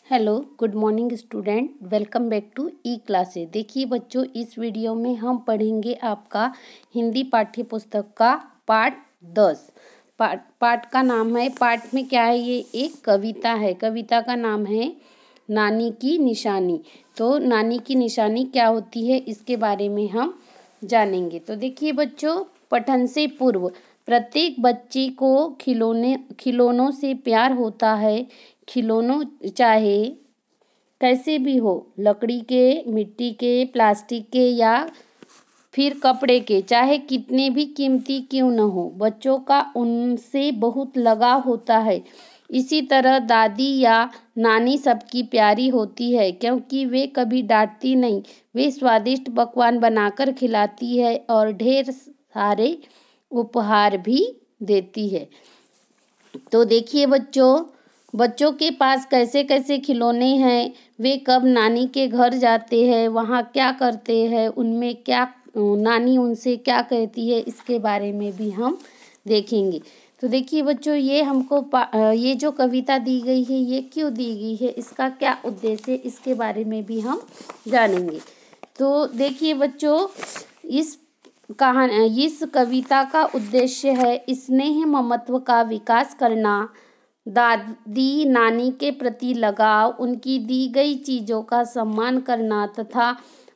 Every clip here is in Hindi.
Hello good morning student, welcome back to e classes. देखिए बच्चों, इस वीडियो में हम पढ़ेंगे आपका हिंदी पाठ्य पुस्तक का पाठ 10। पाठ का नाम है, पाठ में क्या है, ये एक कविता है। कविता का नाम है नानी की निशानी। तो नानी की निशानी क्या होती है, इसके बारे में हम जानेंगे। तो देखिए बच्चों, पठन से पूर्व प्रत्येक बच्चे को खिलौनों से प्यार होता है। खिलौनों चाहे कैसे भी हो, लकड़ी के, मिट्टी के, प्लास्टिक के या फिर कपड़े के, चाहे कितने भी कीमती क्यों न हो, बच्चों का उनसे बहुत लगाव होता है। इसी तरह दादी या नानी सबकी प्यारी होती है, क्योंकि वे कभी डांटती नहीं। वे स्वादिष्ट पकवान बनाकर खिलाती है और ढेर सारे उपहार भी देती है। तो देखिए बच्चों के पास कैसे कैसे खिलौने हैं, वे कब नानी के घर जाते हैं, वहाँ क्या करते हैं, उनमें क्या नानी उनसे क्या कहती है, इसके बारे में भी हम देखेंगे। तो देखिए बच्चों, ये हमको ये जो कविता दी गई है, ये क्यों दी गई है, इसका क्या उद्देश्य है, इसके बारे में भी हम जानेंगे। तो देखिए बच्चों, इस कविता का उद्देश्य है स्नेह ममत्व का विकास करना, दादी नानी के प्रति लगाव, उनकी दी गई चीज़ों का सम्मान करना तथा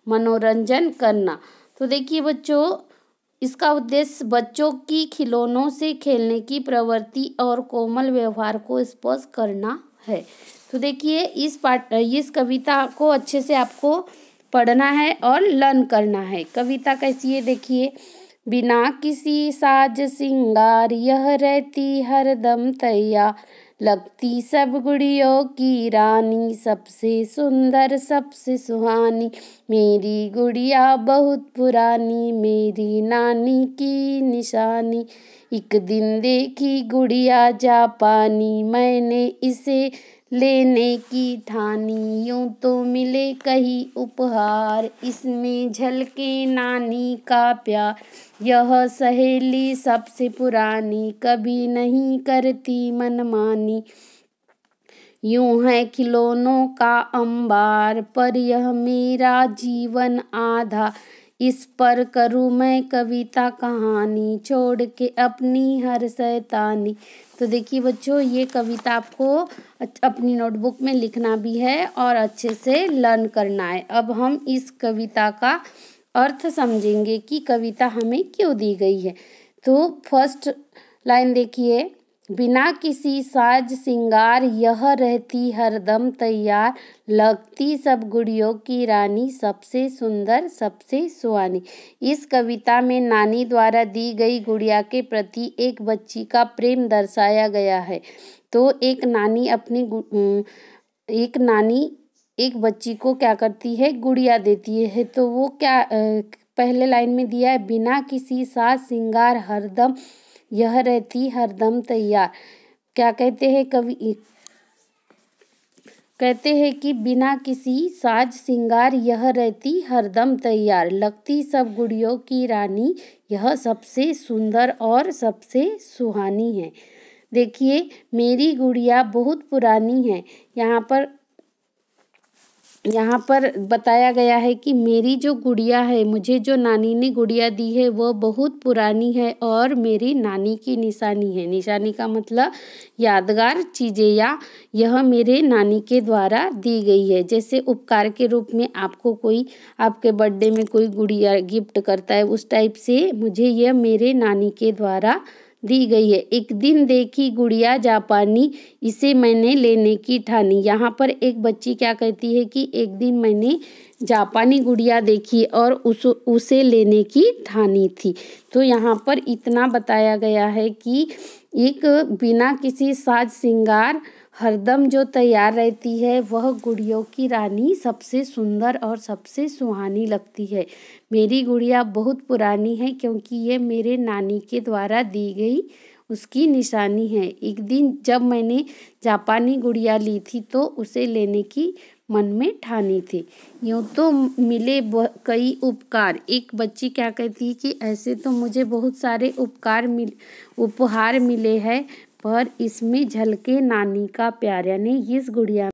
मनोरंजन करना। तो देखिए बच्चों, इसका उद्देश्य बच्चों की खिलौनों से खेलने की प्रवृत्ति और कोमल व्यवहार को स्पष्ट करना है। तो देखिए, इस कविता को अच्छे से आपको पढ़ना है और लर्न करना है। कविता कैसी है देखिए। बिना किसी साज सिंगार यह रहती हरदम तैयार, लगती सब गुड़ियों की रानी, सबसे सुंदर सबसे सुहानी। मेरी गुड़िया बहुत पुरानी, मेरी नानी की निशानी। एक दिन देखी गुड़िया जापानी, मैंने इसे लेने की ठानी। यूं तो मिले कई उपहार, इसमें झलके नानी का प्यार। यह सहेली सबसे पुरानी, कभी नहीं करती मनमानी। यूं है खिलौनों का अंबार, पर यह मेरा जीवन आधा। इस पर करूँ मैं कविता कहानी, छोड़ के अपनी हर शैतानी। तो देखिए बच्चों, ये कविता आपको अपनी नोटबुक में लिखना भी है और अच्छे से लर्न करना है। अब हम इस कविता का अर्थ समझेंगे कि कविता हमें क्यों दी गई है। तो फर्स्ट लाइन देखिए। बिना किसी साज सिंगार यह रहती हरदम तैयार, लगती सब गुड़ियों की रानी, सबसे सुंदर सबसे सुहानी। इस कविता में नानी द्वारा दी गई गुड़िया के प्रति एक बच्ची का प्रेम दर्शाया गया है। तो एक नानी एक बच्ची को क्या करती है, गुड़िया देती है। तो वो क्या पहले लाइन में दिया है, बिना किसी साज सिंगार हरदम यह रहती हरदम तैयार। क्या कहते हैं कवि, कहते हैं कि बिना किसी साज सिंगार यह रहती हरदम तैयार, लगती सब गुड़ियों की रानी, यह सबसे सुंदर और सबसे सुहानी है। देखिए, मेरी गुड़िया बहुत पुरानी है। यहाँ पर बताया गया है कि मेरी जो गुड़िया है, मुझे जो नानी ने गुड़िया दी है, वो बहुत पुरानी है और मेरी नानी की निशानी है। निशानी का मतलब यादगार चीज़ें, या यह मेरे नानी के द्वारा दी गई है। जैसे उपकार के रूप में आपको कोई आपके बर्थडे में कोई गुड़िया गिफ्ट करता है, उस टाइप से मुझे यह मेरे नानी के द्वारा दी गई है। एक दिन देखी गुड़िया जापानी, इसे मैंने लेने की ठानी। यहाँ पर एक बच्ची क्या कहती है कि एक दिन मैंने जापानी गुड़िया देखी और उसे लेने की ठानी थी। तो यहाँ पर इतना बताया गया है कि एक बिना किसी साज सिंगार हरदम जो तैयार रहती है, वह गुड़ियों की रानी सबसे सुंदर और सबसे सुहानी लगती है। मेरी गुड़िया बहुत पुरानी है, क्योंकि ये मेरे नानी के द्वारा दी गई उसकी निशानी है। एक दिन जब मैंने जापानी गुड़िया ली थी, तो उसे लेने की मन में ठानी थी। यूँ तो मिले कई उपकार। एक बच्ची क्या कहती है कि ऐसे तो मुझे बहुत सारे उपहार मिले हैं, पर इसमें झलके नानी का प्यार, यानी इस गुड़िया